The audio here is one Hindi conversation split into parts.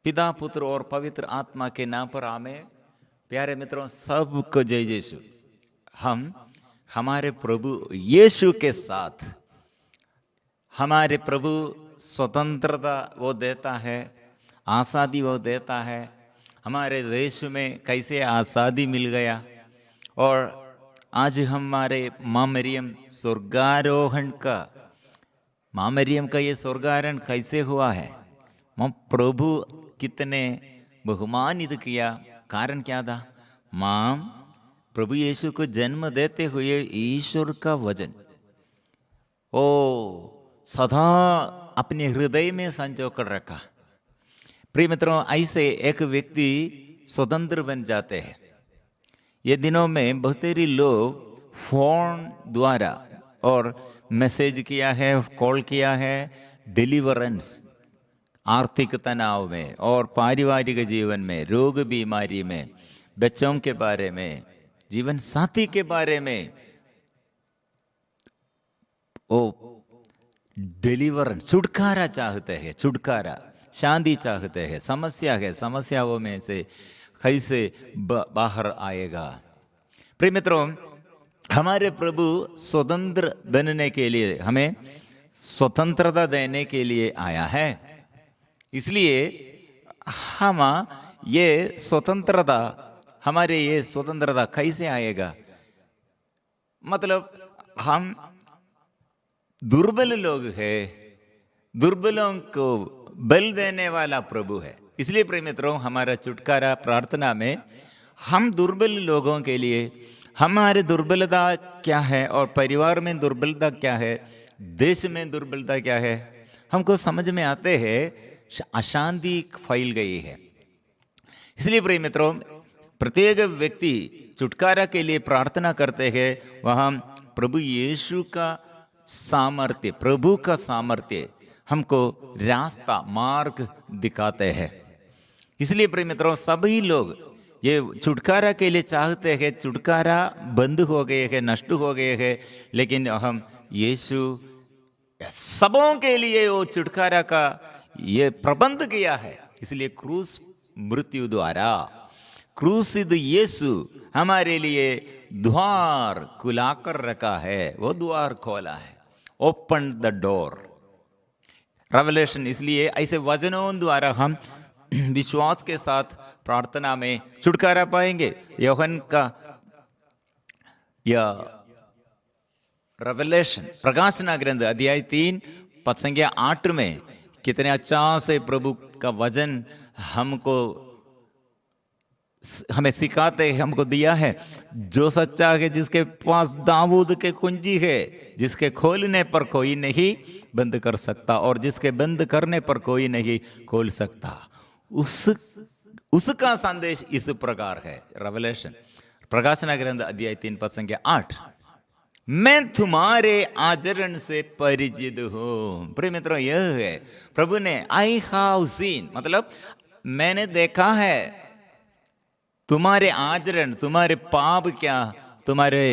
पिता पुत्र और पवित्र आत्मा के नाम पर आमेन। प्यारे मित्रों, सबको जय यीशु। हम हमारे प्रभु यीशु के साथ, हमारे प्रभु स्वतंत्रता वो देता है, आज़ादी वो देता है। हमारे देश में कैसे आज़ादी मिल गया, और आज हमारे माँ मरियम स्वर्गारोहण का, माँ मरियम का ये स्वर्गारोहण कैसे हुआ है, माँ प्रभु कितने बहुमानित किया। कारण क्या था? माँ प्रभु यीशु को जन्म देते हुए ईश्वर का वचन ओ सदा अपने हृदय में संजो कर रखा। प्रिय मित्रों, ऐसे एक व्यक्ति स्वतंत्र बन जाते हैं। ये दिनों में बहुत सारे लोग फोन द्वारा और मैसेज किया है, कॉल किया है, डिलीवरेंस, आर्थिक तनाव में और पारिवारिक जीवन में, रोग बीमारी में, बच्चों के बारे में, जीवन साथी के बारे में, ओ डिलीवरेंस, छुटकारा चाहते हैं, छुटकारा, शांति चाहते हैं। समस्या है, समस्याओं में से कैसे बाहर आएगा। प्रिय मित्रों, हमारे प्रभु स्वतंत्र बनने के लिए, हमें स्वतंत्रता देने के लिए आया है। इसलिए हम ये स्वतंत्रता, हमारे ये स्वतंत्रता कैसे आएगा? मतलब हम दुर्बल लोग हैं, दुर्बलों को बल देने वाला प्रभु है। इसलिए प्रिय मित्रों, हमारा छुटकारा प्रार्थना में हम दुर्बल लोगों के लिए, हमारे दुर्बलता क्या है और परिवार में दुर्बलता क्या है, देश में दुर्बलता क्या है, हमको समझ में आते हैं। अशांति फैल गई है। इसलिए प्रिय मित्रों, प्रत्येक व्यक्ति छुटकारा के लिए प्रार्थना करते हैं। वहाँ प्रभु यीशु का सामर्थ्य, प्रभु का सामर्थ्य हमको रास्ता, मार्ग दिखाते हैं। इसलिए प्रिय मित्रों, सभी लोग ये छुटकारा के लिए चाहते हैं। छुटकारा बंद हो गए हैं, नष्ट हो गए हैं, लेकिन हम यीशु सबों के लिए वो छुटकारा का ये प्रबंध किया है। इसलिए क्रूस मृत्यु द्वारा क्रूसित यीशु हमारे लिए द्वार खुलाकर रखा है, वो द्वार खोला है, ओपन द डोर। रेवलेशन, इसलिए ऐसे वचनों द्वारा हम विश्वास के साथ प्रार्थना में छुटकारा पाएंगे। योहन का यह रेवलेशन, प्रकाशना ग्रंथ अध्याय 3 पद संख्या 8 में कितने अच्छा से प्रभु का वचन हमें सिखाते हैं, हमको दिया है। जो सच्चा है, जिसके पास दाऊद के कुंजी है, जिसके खोलने पर कोई नहीं बंद कर सकता, और जिसके बंद करने पर कोई नहीं खोल सकता, उसका संदेश इस प्रकार है। रेवलेशन, प्रकाशना ग्रंथ अध्याय 3 पद संख्या 8, मैं तुम्हारे आचरण से परिचित हूं। प्रिय मित्रों, यह है प्रभु ने, आई हैव सीन, मतलब मैंने देखा है तुम्हारे आचरण, तुम्हारे पाप क्या, तुम्हारे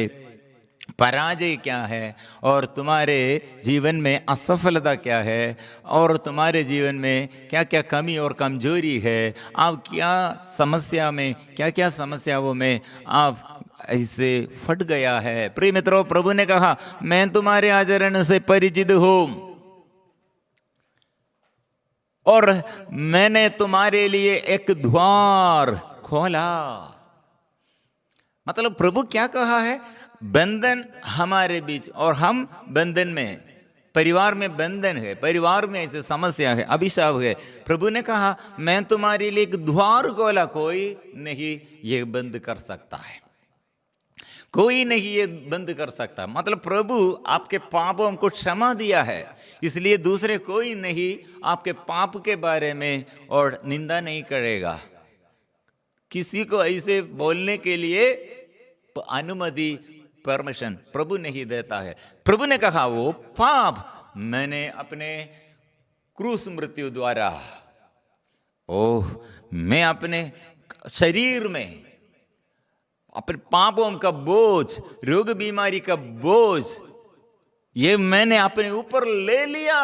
पराजय क्या है, और तुम्हारे जीवन में असफलता क्या है, और तुम्हारे जीवन में क्या क्या कमी और कमजोरी है, आप क्या समस्या में, क्या क्या समस्याओं में आप ऐसे फट गया है। प्रिय मित्रों, प्रभु ने कहा, मैं तुम्हारे आचरण से परिचित हूं और मैंने तुम्हारे लिए एक द्वार खोला। मतलब प्रभु क्या कहा है? बंधन हमारे बीच और हम बंधन में, परिवार में बंधन है, परिवार में ऐसे समस्या है, अभिशाप है। प्रभु ने कहा, मैं तुम्हारे लिए एक द्वार खोला, कोई नहीं ये बंद कर सकता है, कोई नहीं ये बंद कर सकता। मतलब प्रभु आपके पापों को क्षमा दिया है, इसलिए दूसरे कोई नहीं आपके पाप के बारे में और निंदा नहीं करेगा। किसी को ऐसे बोलने के लिए अनुमति, परमिशन प्रभु नहीं देता है। प्रभु ने कहा, वो पाप मैंने अपने क्रूस मृत्यु द्वारा, मैं अपने शरीर में अपने पापों का बोझ, रोग बीमारी का बोझ, ये मैंने अपने ऊपर ले लिया।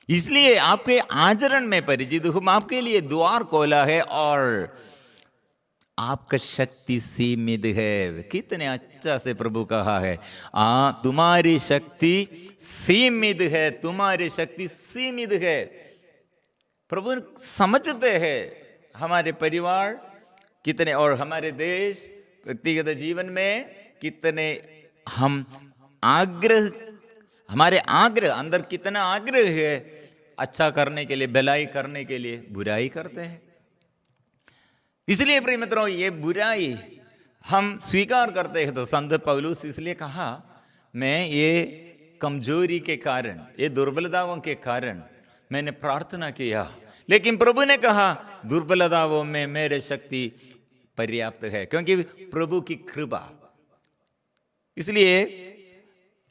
इसलिए आपके आचरण में परिचित हूं, आपके लिए द्वार खोला है और आपका शक्ति सीमित है। कितने अच्छा से प्रभु कहा है, तुम्हारी शक्ति सीमित है, तुम्हारी शक्ति सीमित है। प्रभु समझते हैं हमारे परिवार कितने और हमारे देश व्यक्तिगत जीवन में कितने हम आग्रह, हमारे आग्रह अंदर कितना आग्रह है अच्छा करने के लिए, भलाई करने के लिए बुराई करते हैं। इसलिए प्रिय मित्रों, ये बुराई हम स्वीकार करते हैं तो संत पौलुस इसलिए कहा, मैं ये कमजोरी के कारण, ये दुर्बलताओं के कारण मैंने प्रार्थना किया, लेकिन प्रभु ने कहा दुर्बलताओं में मेरे शक्ति पर्याप्त है, क्योंकि प्रभु की कृपा। इसलिए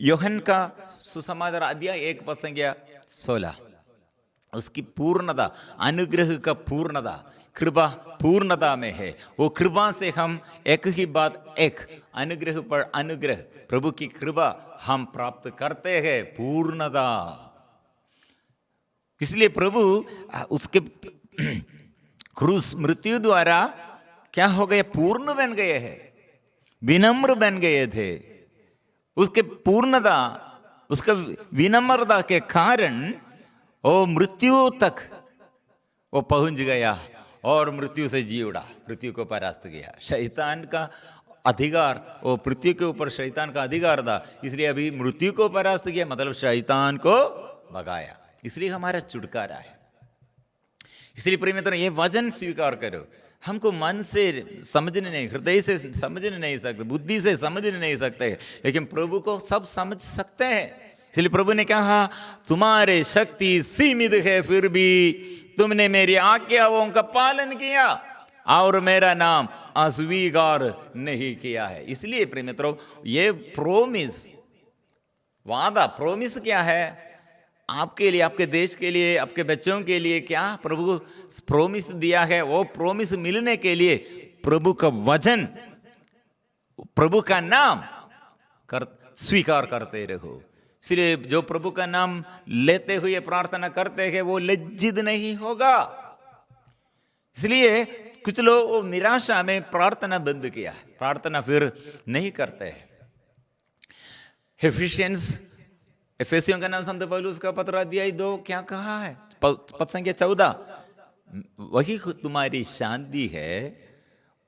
यूहन्ना का सुसमाचार अध्याय 1:16, उसकी पूर्णता, अनुग्रह का पूर्णता, कृपा पूर्णता में है। वो कृपा से हम एक ही बात, एक अनुग्रह पर अनुग्रह, प्रभु की कृपा हम प्राप्त करते हैं, पूर्णता। इसलिए प्रभु उसके क्रूस मृत्यु द्वारा क्या हो गए, पूर्ण बन गए हैं, विनम्र बन गए थे। उसके पूर्णता, उसका विनम्रता के कारण वो मृत्यु तक वो पहुंच गया और मृत्यु से जी उड़ा, मृत्यु को परास्त किया। शैतान का अधिकार, वो पृथ्वी के ऊपर शैतान का अधिकार था, इसलिए अभी मृत्यु को परास्त किया, मतलब शैतान को भगाया। इसलिए हमारा छुटकारा है। इसलिए प्रिय मित्रों, ये वचन स्वीकार करो। हमको मन से समझने नहीं, हृदय से समझने नहीं सकते, बुद्धि से समझने नहीं सकते, लेकिन प्रभु को सब समझ सकते हैं। इसलिए प्रभु ने कहा, तुम्हारे शक्ति सीमित है, फिर भी तुमने मेरी आज्ञाओं का पालन किया और मेरा नाम अस्वीकार नहीं किया है। इसलिए प्रिय मित्रों, ये प्रोमिस, वादा, प्रोमिस क्या है आपके लिए, आपके देश के लिए, आपके बच्चों के लिए, क्या प्रभु प्रोमिस दिया है। वो प्रोमिस मिलने के लिए प्रभु का वचन, प्रभु का नाम स्वीकार करते रहो। इसलिए जो प्रभु का नाम लेते हुए प्रार्थना करते हैं वो लज्जित नहीं होगा। इसलिए कुछ लोग निराशा में प्रार्थना बंद किया, प्रार्थना फिर नहीं करते हैं। एफेसियों का नाम संत पौलुस का पत्र अध्याय 2 क्या कहा है, पद संख्या 14, वही तुम्हारी शांति है,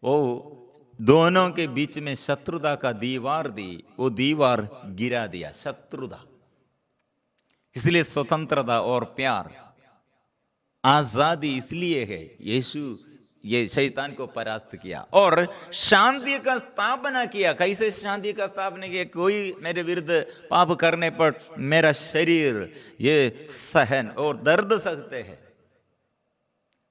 वो दोनों के बीच में शत्रुता का दीवार दी, वो दीवार गिरा दिया, शत्रुता। इसलिए स्वतंत्रता और प्यार, आजादी इसलिए है, यीशु ये शैतान को परास्त किया और शांति का स्थापना किया। कैसे शांति का स्थापना किया? कोई मेरे विरुद्ध पाप करने पर मेरा शरीर ये सहन और दर्द सहते हैं,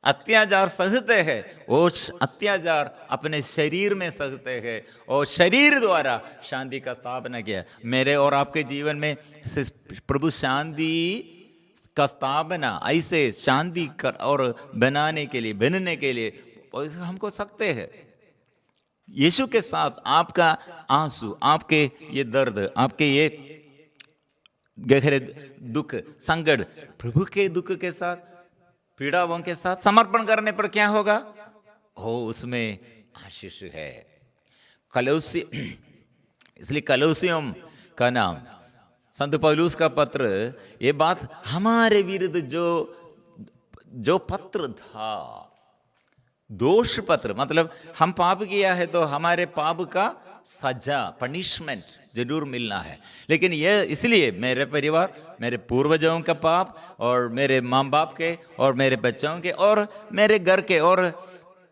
अत्याचार सहते हैं, वो अत्याचार अपने शरीर में सहते हैं और शरीर द्वारा शांति का स्थापना किया। मेरे और आपके जीवन में प्रभु शांति का स्थापना, ऐसे शांति कर और बनाने के लिए, बनने के लिए हमको सकते हैं। यीशु के साथ आपका आंसू, आपके ये दर्द, आपके ये गहरे दुख, संकट, प्रभु के दुख के साथ, पीड़ाओं के साथ समर्पण करने पर क्या होगा? हो, उसमें आशीष है। कलोसी, इसलिए कलोसियों का नाम, संत पौलुस का पत्र, ये बात हमारे विरुद्ध जो पत्र था, दोष पत्र, मतलब हम पाप किया है तो हमारे पाप का सजा, पनिशमेंट जरूर मिलना है। लेकिन ये इसलिए मेरे परिवार, मेरे पूर्वजों का पाप और मेरे माँ बाप के और मेरे बच्चों के और मेरे घर के, और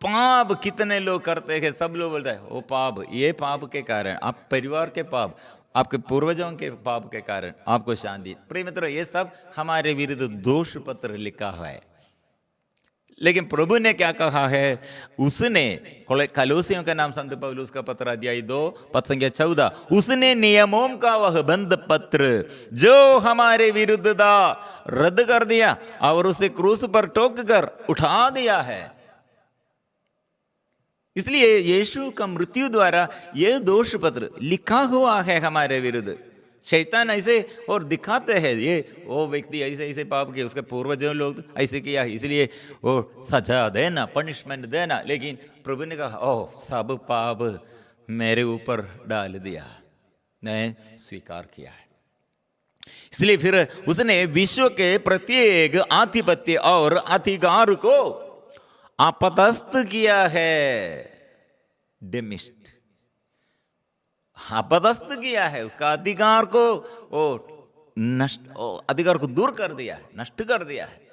पाप कितने लोग करते हैं, सब लोग बोलते हैं वो पाप, ये पाप के कारण, आप परिवार के पाप, आपके पूर्वजों के पाप के कारण आपको शांति। प्रिय मित्रों, ये सब हमारे विरुद्ध दोष पत्र लिखा हुआ है। लेकिन प्रभु ने क्या कहा है? उसने, कलोसियों का नाम संत पौलुस का पत्र अध्याय 2 पद संख्या 14, उसने नियमों का वह बंद पत्र जो हमारे विरुद्ध था रद्द कर दिया और उसे क्रूस पर ठोक कर उठा दिया है। इसलिए यीशु का मृत्यु द्वारा यह दोष पत्र लिखा हुआ है हमारे विरुद्ध, शैतान ऐसे और दिखाते हैं, ये वो व्यक्ति ऐसे ऐसे पाप किया, उसके पूर्वजों लोग ऐसे किया, इसलिए वो सजा देना, पनिशमेंट देना। लेकिन प्रभु ने कहा, ओह, सब पाप मेरे ऊपर डाल दिया, मैं स्वीकार किया है। इसलिए फिर उसने विश्व के प्रत्येक आधिपत्य और अधिकार को अपदस्थ किया है, डिमिस्ड, अपदस्थ किया है, उसका अधिकार को नष्ट, अधिकार को दूर कर दिया है, नष्ट कर दिया है।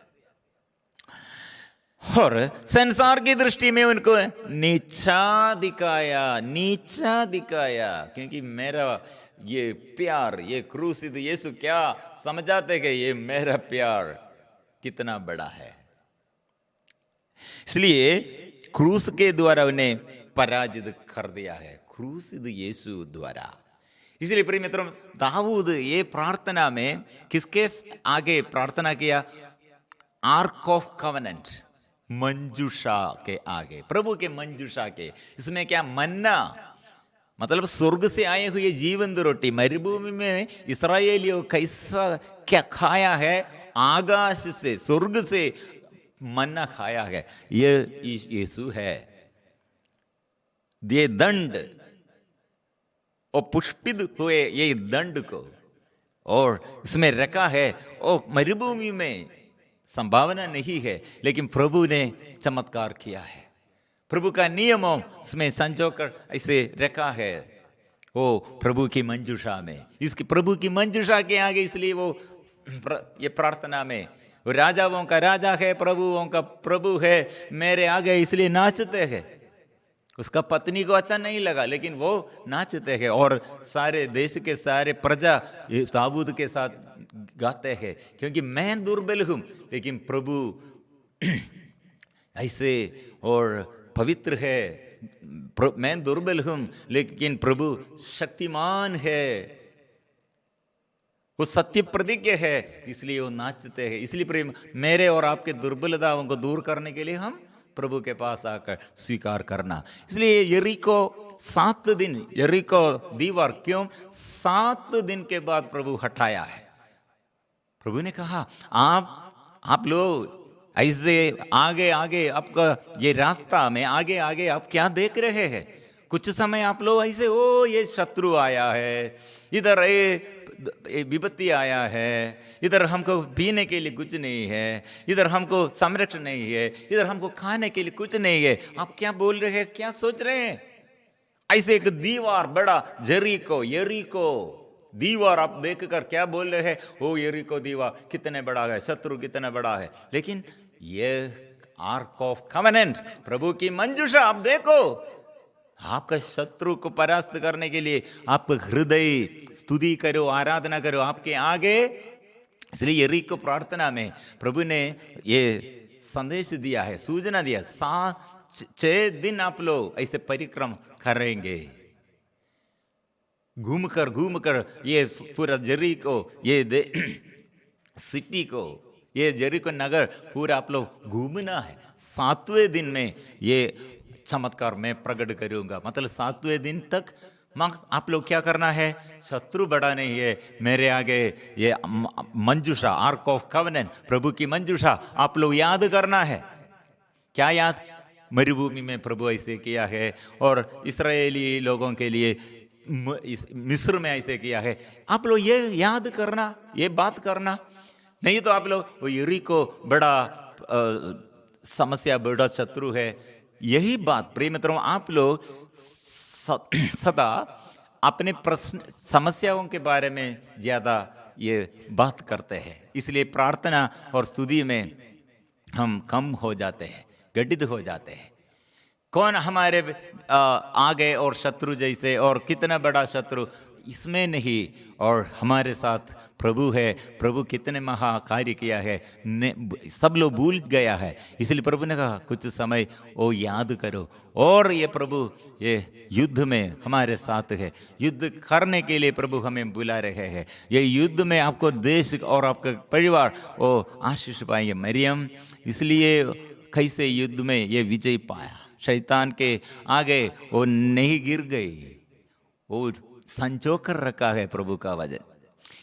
और संसार की दृष्टि में उनको नीचा दिखाया, नीचा दिखाया, क्योंकि मेरा ये प्यार, ये क्रूसित यीशु क्या समझाते कि ये मेरा प्यार कितना बड़ा है। इसलिए क्रूस के द्वारा उन्हें पराजित कर दिया है, क्रूसित यीशु द्वारा। इसलिए प्रिय मित्रों, दाऊद ये प्रार्थना में किसके आगे प्रार्थना किया? आर्क ऑफ कवेनेंट, मंजूषा के आगे, प्रभु के मंजूषा के। इसमें क्या? मन्ना, मतलब स्वर्ग से आए हुए जीवन रोटी। मरुभूमि में इस्राएलियों कैसा क्या खाया है? आकाश से, स्वर्ग से मन्ना खाया है, ये यीशु है। ये दंड और पुष्पित हुए ये दंड को और इसमें रखा है, और मरुभूमि में संभावना नहीं है, लेकिन प्रभु ने चमत्कार किया है। प्रभु का नियमों इसमें संजोकर ऐसे रखा है, वो प्रभु की मंजूषा में, इसकी प्रभु की मंजूषा के आगे। इसलिए वो ये प्रार्थना में, वो राजाओं का राजा है, प्रभुओं का प्रभु है मेरे आगे, इसलिए नाचते हैं। उसका पत्नी को अच्छा नहीं लगा, लेकिन वो नाचते हैं, और सारे देश के सारे प्रजा दाऊद के साथ गाते हैं, क्योंकि मैं दुर्बल हूं लेकिन प्रभु ऐसे और पवित्र है। मैं दुर्बल हूं लेकिन प्रभु शक्तिमान है, वो सत्य प्रतिज्ञ है, इसलिए वो नाचते हैं। इसलिए प्रेम, मेरे और आपके दुर्बलताओं को दूर करने के लिए हम प्रभु के पास आकर स्वीकार करना। इसलिए यरीको 7 दिन, यरीको दीवार क्यों 7 दिन के बाद प्रभु हटाया है? प्रभु ने कहा, आप लोग ऐसे आगे आगे, आपका ये रास्ता में आगे आगे आप क्या देख रहे हैं? कुछ समय आप लोग ऐसे, ओ ये शत्रु आया है, इधर ये विपत्ति आया है, इधर हमको पीने के लिए कुछ नहीं है, इधर हमको संरक्षण नहीं है, इधर हमको खाने के लिए कुछ नहीं है। आप क्या बोल रहे हैं, क्या सोच रहे हैं? ऐसे एक दीवार, बड़ा यरीको दीवार आप देखकर क्या बोल रहे हैं? ओ यरीको दीवार कितने बड़ा है, शत्रु कितना बड़ा है। लेकिन ये आर्क ऑफ कवेनेंट, प्रभु की मंजूषा आप देखो, आपका शत्रु को परास्त करने के लिए आप हृदय स्तुति करो, आराधना करो आपके आगे। इसलिए यरीको प्रार्थना में प्रभु ने ये संदेश दिया है, सूचना दिया, 6 दिन आप लोग ऐसे परिक्रम करेंगे, घूमकर ये पूरा यरीको, ये सिटी को, ये यरीको नगर पूरा आप लोग घूमना है। 7वें दिन में ये चमत्कार मैं प्रकट करूंगा। मतलब 7वें दिन तक आप लोग क्या करना है? शत्रु बड़ा नहीं है, मेरे आगे ये मंजूषा, आर्क ऑफ कवेनेंट, प्रभु की मंजूषा आप लोग याद करना है। क्या याद? मरुभूमि में प्रभु ऐसे किया है, और इस्राएली लोगों के लिए मिस्र में ऐसे किया है। आप लोग ये याद करना, ये बात करना, नहीं तो आप लोग वो यरीको बड़ा समस्या, बड़ा शत्रु है। यही बात प्रिय मित्रों, आप लोग सदा अपने प्रश्न, समस्याओं के बारे में ज्यादा ये बात करते हैं, इसलिए प्रार्थना और स्तुति में हम कम हो जाते हैं, गठित हो जाते हैं। कौन हमारे आगे और शत्रु जैसे, और कितना बड़ा शत्रु, इसमें नहीं, और हमारे साथ प्रभु है। प्रभु कितने महा कार्य किया है, सब लोग भूल गया है। इसलिए प्रभु ने कहा कुछ समय वो याद करो, और ये प्रभु ये युद्ध में हमारे साथ है, युद्ध करने के लिए प्रभु हमें बुला रहे हैं। ये युद्ध में आपको देश और आपका परिवार वो आशीष पाएंगे। मरियम इसलिए कैसे युद्ध में ये विजय पाया, शैतान के आगे वो नहीं गिर गई, वो संजो कर रखा है प्रभु का वचन।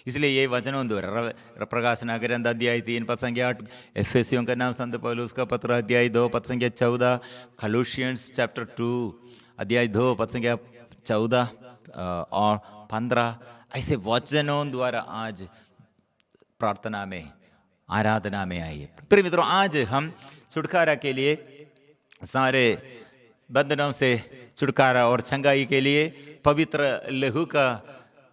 इसलिए ये वचनों द्वारा प्रकाशन ग्रंथ अध्याय 3 पद संख्या 8, एफेसियों का नाम संत पौलुस का पत्र अध्याय 2 पद संख्या 14, कोलोसियंस चैप्टर 2 अध्याय 2 पद संख्या 14 और 15, ऐसे वचनों द्वारा आज प्रार्थना में, आराधना में आइए। प्रिय मित्रों, आज हम छुटकारा के लिए, सारे बंधनों से छुटकारा और छंगाई के लिए पवित्र लहू का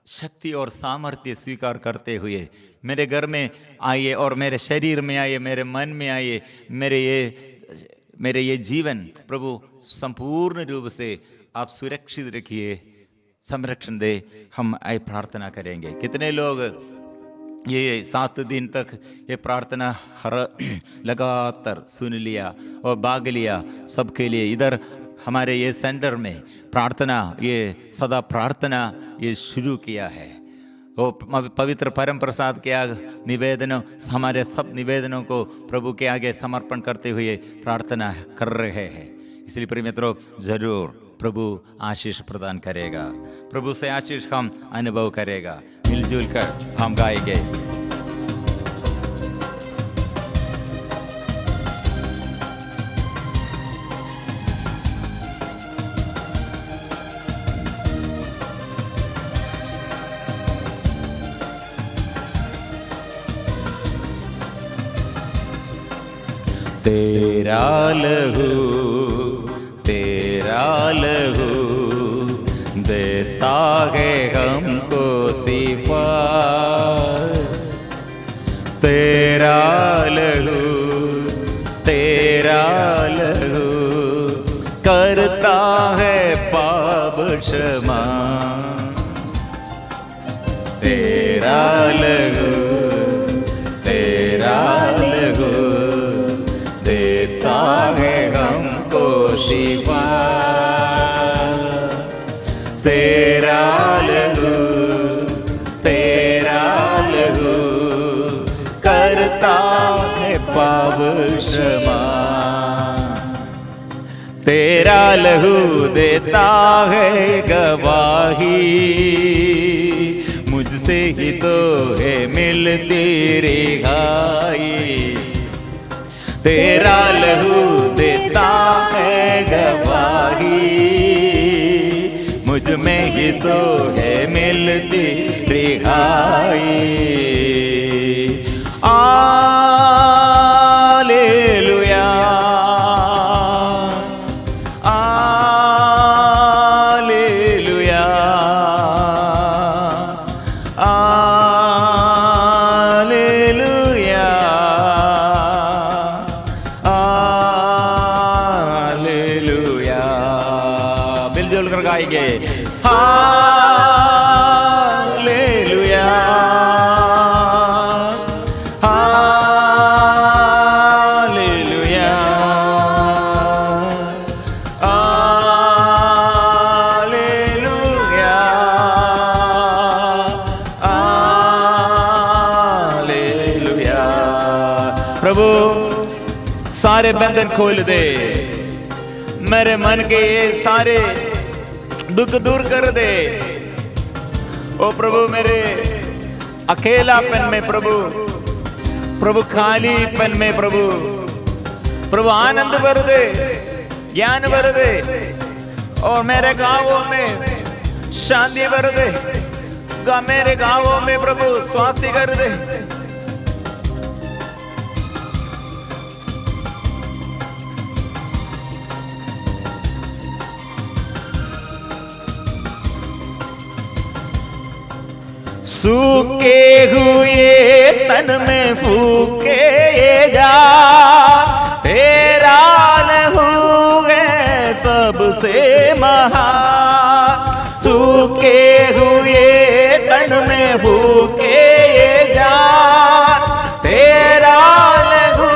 शक्ति और सामर्थ्य स्वीकार करते हुए मेरे घर में आइए और मेरे शरीर में आइए, मेरे मन में आइए, मेरे ये जीवन प्रभु संपूर्ण रूप से आप सुरक्षित रखिए, संरक्षण दे। हम आए प्रार्थना करेंगे। कितने लोग ये 7 दिन तक ये प्रार्थना लगातार सुन लिया और भाग लिया। सबके लिए इधर हमारे ये सेंटर में प्रार्थना, ये सदा प्रार्थना ये शुरू किया है। वो पवित्र परम प्रसाद के आगे निवेदनों, हमारे सब निवेदनों को प्रभु के आगे समर्पण करते हुए प्रार्थना कर रहे हैं। इसलिए प्रिय मित्रों, जरूर प्रभु आशीष प्रदान करेगा, प्रभु से आशीष हम अनुभव करेगा। मिलजुल कर हम गाएंगे। तेरा लहू, तेरा लहू देता है हमको शिफा। तेरा लहू, तेरा लहू करता है पाप क्षमा। तेरा लहू, तेरा लहू देता है हमको शिफा। तेरा लहू, तेरा लहू करता है पाप क्षमा। तेरा लहू देता है गवाही, मुझसे ही तो है मिलती रिहाई। तेरा लहू देता है गवाही, मुझ में ही तो है मिलती रिहाई। Hallelujah, hallelujah, hallelujah, hallelujah. मिलजुल कर गाएंगे। Hallelujah, hallelujah, hallelujah, hallelujah. प्रभु सारे बंधन खोल दे, मेरे मन के ये सारे दुख दूर कर दे। ओ प्रभु, मेरे अकेलापन में प्रभु, प्रभु खालीपन में प्रभु, प्रभु आनंद भर दे, ज्ञान भर दे, और मेरे गांवों में शांति भर दे, मेरे गांवों में प्रभु स्वास्थ्य कर दे। सूखे हुए तन में फूके जा, तेरा लहू है सबसे महान। सूखे हुए तन में फूके जा, तेरा लहू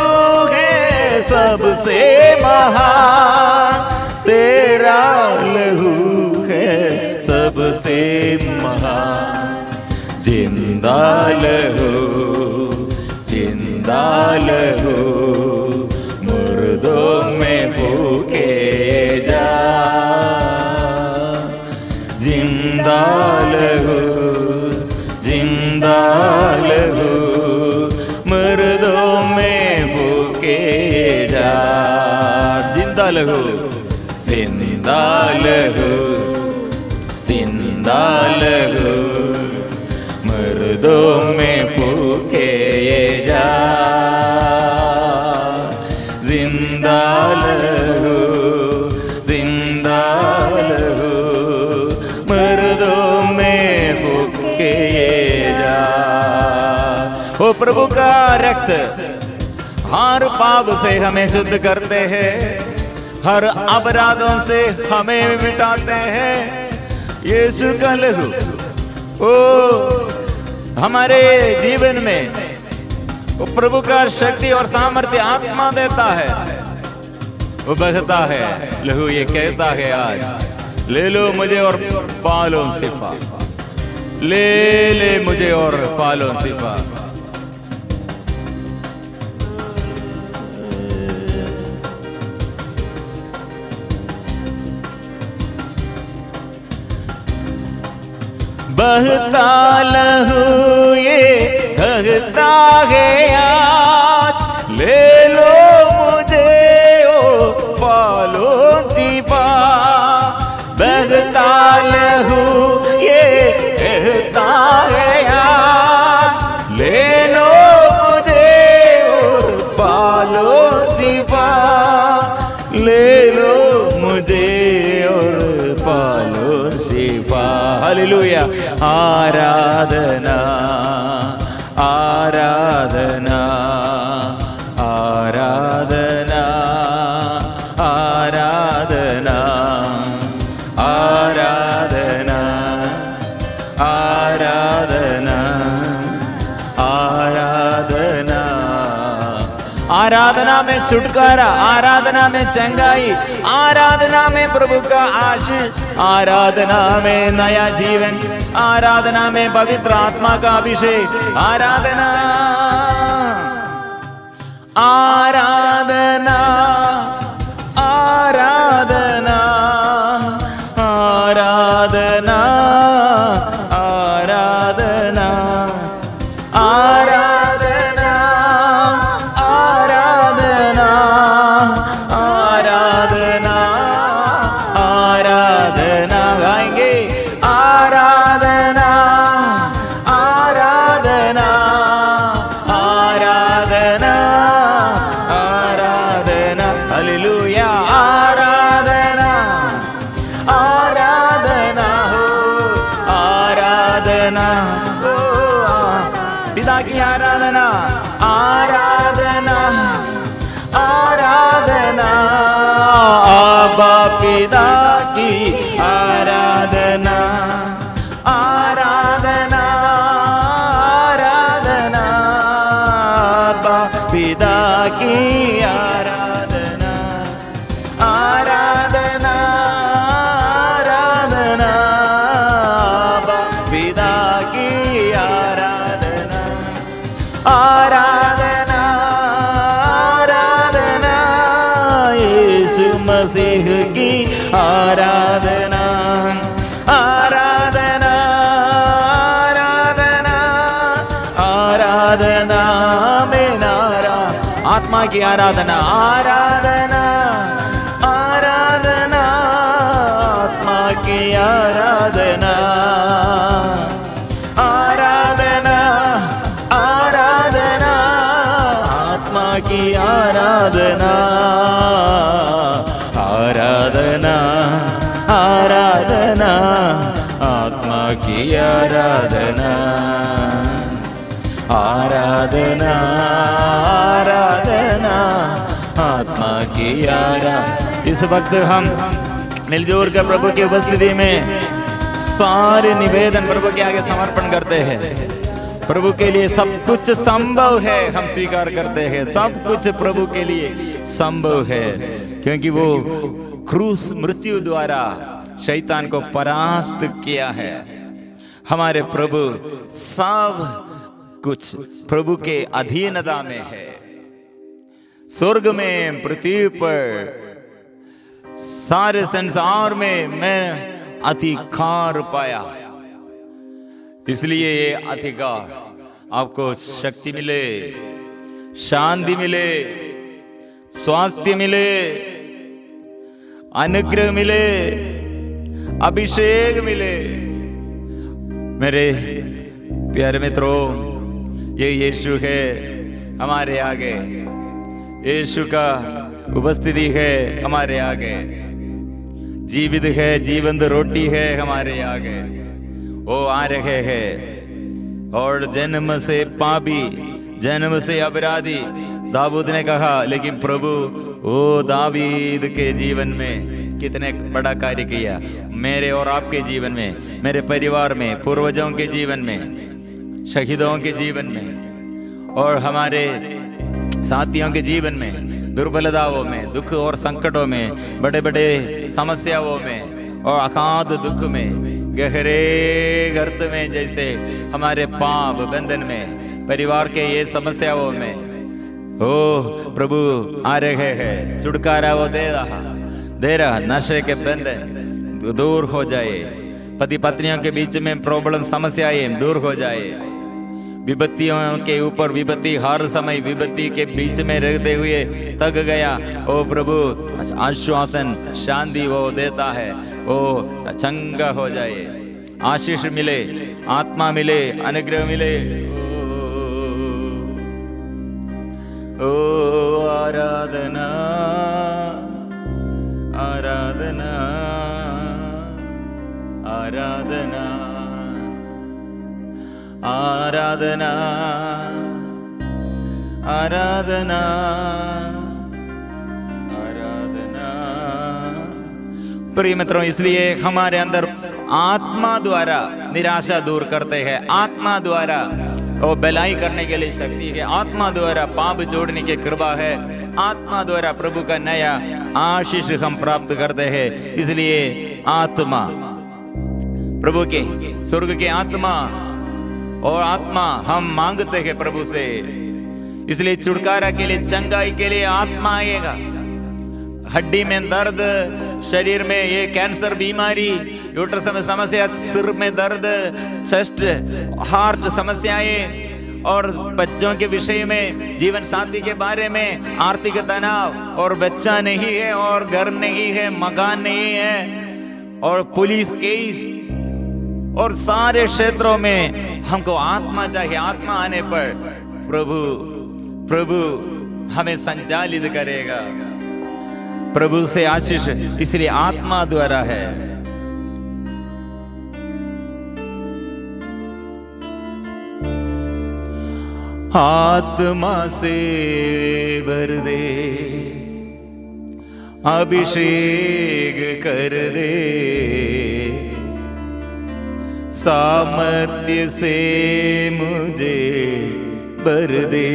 है सबसे महान। तेरा लहू है सबसे महान। जिंदा लहू, जिंदा लहू मुर्दों में फूके जा। जिंदा लहू, जिंदा जिसका लहू जिंदा लहू, जिंदा लहू मर्दों में फूके ये जा, जिंदा लहू, जिंदा लहू मर्दों में फूके ये जा। वो प्रभु का रक्त हर पाप से हमें शुद्ध करते हैं, हर अपराधों से हमें मिटाते हैं। यीशु का लहू ओ हमारे जीवन में वो प्रभु का शक्ति और सामर्थ्य आत्मा देता है, वो बहता है लहू। ये कहता है आज ले लो मुझे और पालो सिफा, ले ले मुझे और पालो सिफा। बहता लहू ये कहता है आज, ले लो मुझे ओ पालो सिफा। बहता लहू ये कहता है आज, ले लो मुझे और पालो सिफा, ले लो मुझे और पालो सिफा। हालेलुया। आराधना आराधना आराधना आराधना आराधना आराधना आराधना। आराधना में छुटकारा, आराधना में चंगाई, आराधना में प्रभु का आशीष, आराधना में नया जीवन, आराधना में पवित्र आत्मा का अभिषेक। आराधना आराधना आराधना आराधना आराधना आराधना आराधना आराधना आराधना गाएंगे। आराधना आराधना आराधना आराधना। हालेलुया। आराधना आराधना हो आराधना हो, पिता की आराधना आराधना आराधना, आबा पिता की आराधना आराधना आराधना, आबा पिता की आराधना आराधना आराधना, आबा पिता की आराधना आराधना आराधना, यीशु मसीह की आराधना आराधना आराधना आराधना में नारा, आत्मा की आराधना आराधना आराधना, आत्मा की आराधना आराधना आराधना, आत्मा की आराधना आराधना आराधना, आत्मा की आराधना आराधना आराधना, आत्मा की आराधना। इस वक्त हम मिलजुल कर प्रभु की उपस्थिति में सारे निवेदन प्रभु के आगे समर्पण करते हैं। प्रभु के लिए सब कुछ संभव है, हम स्वीकार करते हैं सब कुछ प्रभु के लिए संभव है, क्योंकि वो क्रूस मृत्यु द्वारा शैतान को परास्त किया है। हमारे प्रभु सब कुछ प्रभु के अधीनता में है। स्वर्ग में, पृथ्वी पर, सारे संसार में मैं अधिकार पाया, इसलिए ये अधिकार आपको शक्ति मिले, शांति मिले, स्वास्थ्य मिले, अनुग्रह मिले, अभिषेक मिले। मेरे प्यारे मित्रों, ये यीशु है हमारे आगे, यीशु का उपस्थिति है हमारे आगे, जीवित है, जीवंत रोटी है हमारे आगे। वो आ रहे हैं और जन्म से पापी, जन्म से अपराधी दाऊद ने कहा, लेकिन प्रभु वो दावीद के जीवन में कितने बड़ा कार्य किया, मेरे और आपके जीवन में, मेरे परिवार में, पूर्वजों के जीवन में, शहीदों के जीवन में और हमारे साथियों के जीवन में, दुर्बलताओं में, दुख और संकटों में, बड़े बड़े समस्याओं में और अगाध दुख में, गहरे गर्त में, जैसे हमारे पाप बंधन में, परिवार के ये समस्याओं में, ओ प्रभु आ रहे हैं, छुटकारा वो दे रहा, नशे के बंधन दूर हो जाए, पति पत्नियों के बीच में प्रॉब्लम समस्याएं दूर हो जाए, विपत्तियों के ऊपर विपत्ति, हर समय विपत्ति के बीच में रहते हुए थक गया, ओ प्रभु आश्वासन शांति वो देता है, वो चंगा हो जाए, आशीष मिले, आत्मा मिले, अनुग्रह मिले। ओ आराधना आराधना आराधना आराधना आराधना आराधना। प्रिय मित्रों, इसलिए हमारे अंदर आत्मा द्वारा निराशा दूर करते हैं, आत्मा द्वारा और भलाई करने के लिए शक्ति है, आत्मा द्वारा पाप जोड़ने की कृपा है, आत्मा द्वारा प्रभु का नया आशीष हम प्राप्त करते हैं। इसलिए आत्मा, प्रभु के स्वर्ग के आत्मा और आत्मा हम मांगते हैं प्रभु से। इसलिए छुटकारा के लिए, चंगाई के लिए आत्मा आएगा। हड्डी में दर्द, शरीर में ये कैंसर बीमारी, यूट्रस में समस्या, सिर में दर्द, चेस्ट हार्ट समस्याएं और बच्चों के विषय में, जीवन साथी के बारे में, आर्थिक तनाव और बच्चा नहीं है और घर नहीं है, मकान नहीं है और पुलिस केस और सारे क्षेत्रों में हमको आत्मा चाहिए। आत्मा आने पर प्रभु हमें संचालित करेगा, प्रभु से आशीष इसलिए आत्मा द्वारा है। आत्मा से भर दे, अभिषेक कर दे, सामर्थ्य से मुझे भर दे।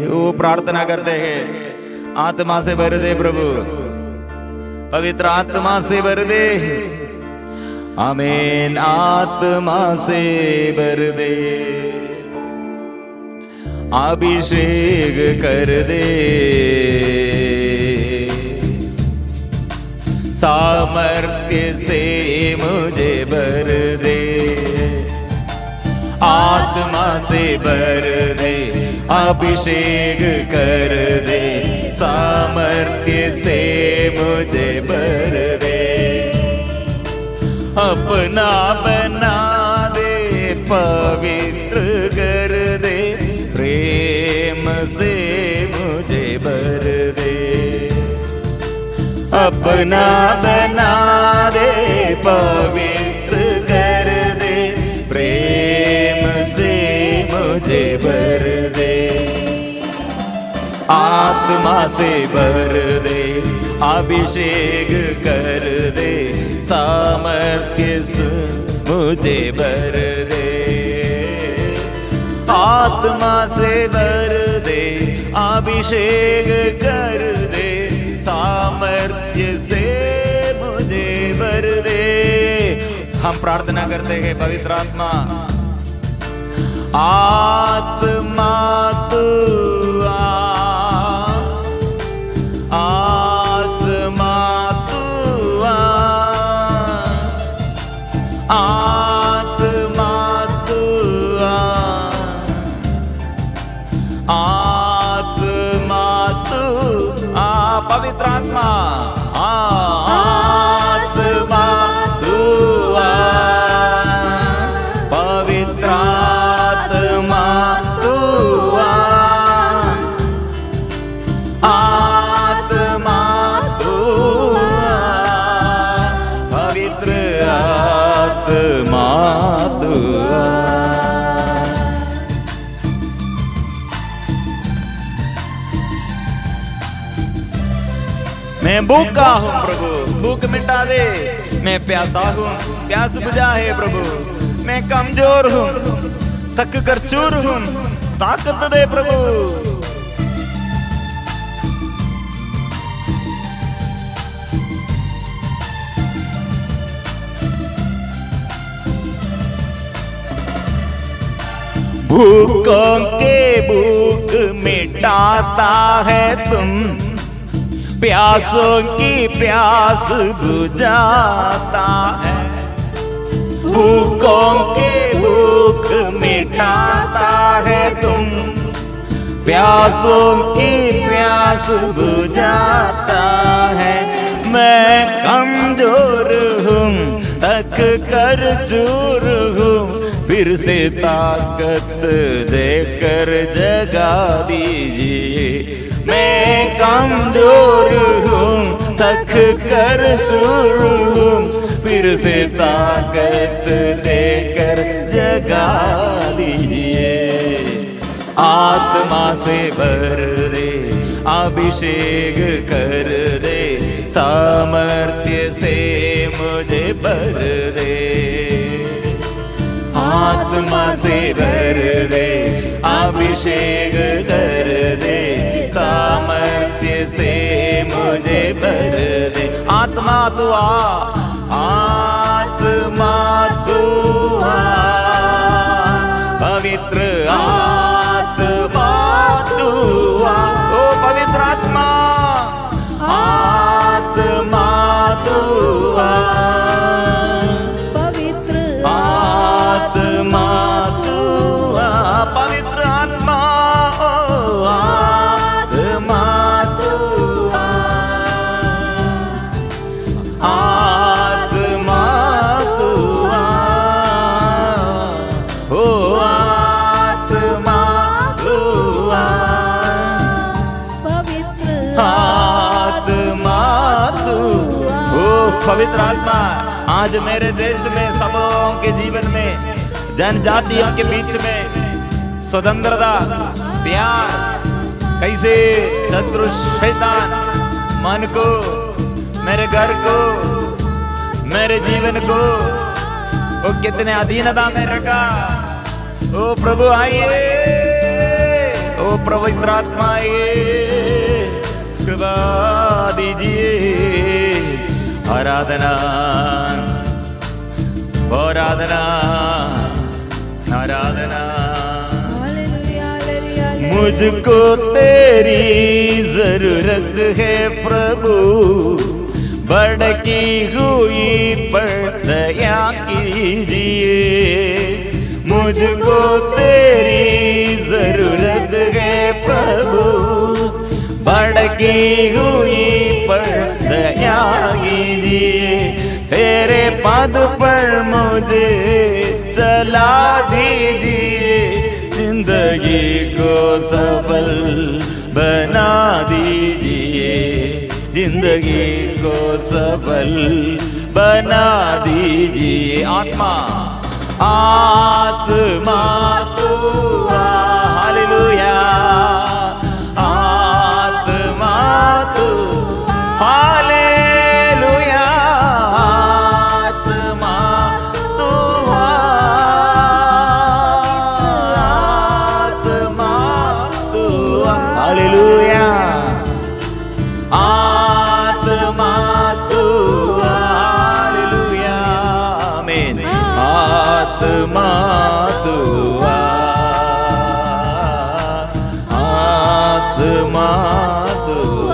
वो प्रार्थना करते हैं, आत्मा से भर दे प्रभु, पवित्र आत्मा से भर दे, आमीन। आत्मा से भर दे, अभिषेक कर दे, सामर्थ्य से मुझे भर दे, आत्मा से भर दे, अभिषेक कर दे, सामर्थ्य से मुझे भर दे, अपना बना दे, पवित्र कर दे, प्रेम से मुझे भर दे, अपना बना दे, पवित्र कर दे, प्रेम से मुझे भर दे, आत्मा से भर दे, अभिषेक कर दे, सामर्थ्य से मुझे भर दे, आत्मा से भर दे, अभिषेक कर दे, सामर्थ्य से मुझे भर दे। हम प्रार्थना करते हैं, पवित्र आत्मा, आत्मा तू आ, आत्मा तू आ, आत्मा तू आ, आत्मा तू आ पवित्र आत्मा, आत्मा तू आ, पवित्र आत्मा तू आ, आत्मा तू आ, पवित्र आत्मा तू आ। मैं भूखा हूँ प्रभु, भूख मिटा दे। मैं प्यासा हूँ, प्यास बुझा है प्रभु। मैं कमजोर हूँ, थक कर चूर हूँ, ताकत दे प्रभु। भूखों के भूख मिटाता है तुम, प्यासों की प्यास बुझाता है। भूखों के भूख मिटाता है तुम, प्यासों की प्यास बुझाता है। मैं कमजोर हूँ, थक कर चूर हूँ, फिर से ताकत देकर जगा दीजिए। मैं कमजोर हूँ, थक कर चूर हूँ, फिर से ताकत देकर जगा दीजिए। आत्मा से भर दे, अभिषेक कर दे, सामर्थ्य से मुझे भर दे। आत्मा से भर दे, अभिषेक कर दे, सामर्थ्य से मुझे भर दे। आत्मा तू आ, आत्मा तू आ, पवित्र आत्मा तू आ। ओ पवित्र आत्मा, आत्मा तू आ, पवित्र आत्मा तू आ, पवित्र आत्मा, ओ आत्मा तू आ, आत्मा तू आ, ओ आत्मा तू आ, पवित्र आत्मा तू। ओ पवित्र आत्मा, आज मेरे देश में, सब लोगों के जीवन में, जनजातियों के बीच में स्वतंत्रता, प्यार, कैसे शत्रु शैतान मन को, मेरे घर को, मेरे जीवन को वो कितने अधीनता में रखा। ओ प्रभु आइए, ओ पवित्र आत्मा आइए, कृपा दीजिए। आराधना, आराधना, आराधना। मुझको तेरी जरूरत है प्रभु, भड़की हुई पर दया कीजिए। मुझको तेरी जरूरत है प्रभु, भड़की हुई पर दया कीजिए। तेरे पद पर मुझे चला दीजिए, जिंदगी को सफल बना दीजिए, जिंदगी को सफल बना दीजिए। आत्मा, आत्मा तू आ, हालेलुया। आत्मा तू, हालेलुया। आत्मा तू आ, आत्मा तू आ, हालेलुया। आत्मा तू आ, हालेलुया। आमीन। आत्मा तू आ, आत्मा तू आ।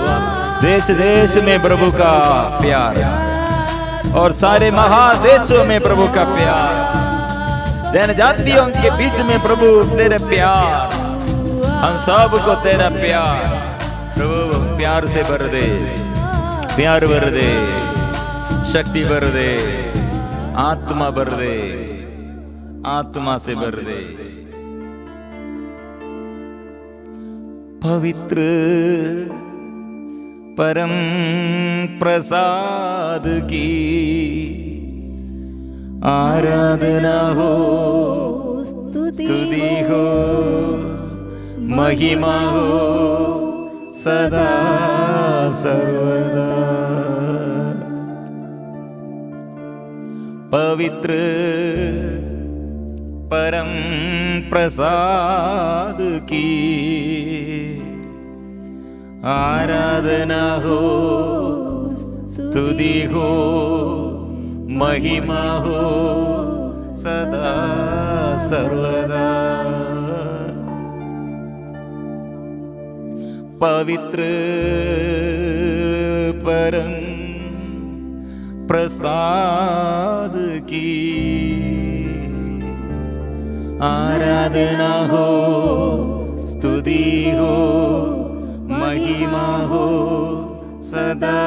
देश देश में प्रभु का प्यार, और सारे महादेशों में प्रभु का प्यार, जनजातियों के बीच में प्रभु तेरे प्यार, हम सबको तेरा प्यार प्रभु प्यार प्यार से भर दे, प्यार भर दे, शक्ति भर दे, आत्मा भर दे, आत्मा से भर दे। पवित्र परम प्रसाद की आराधना हो, स्तुति हो, महिमा हो सदा सर्वदा। पवित्र परम प्रसाद की आराधना हो, स्तुति हो, महिमा हो सदा सर्वदा। पवित्र परम प्रसाद की आराधना हो, स्तुति हो, महिमा हो सदा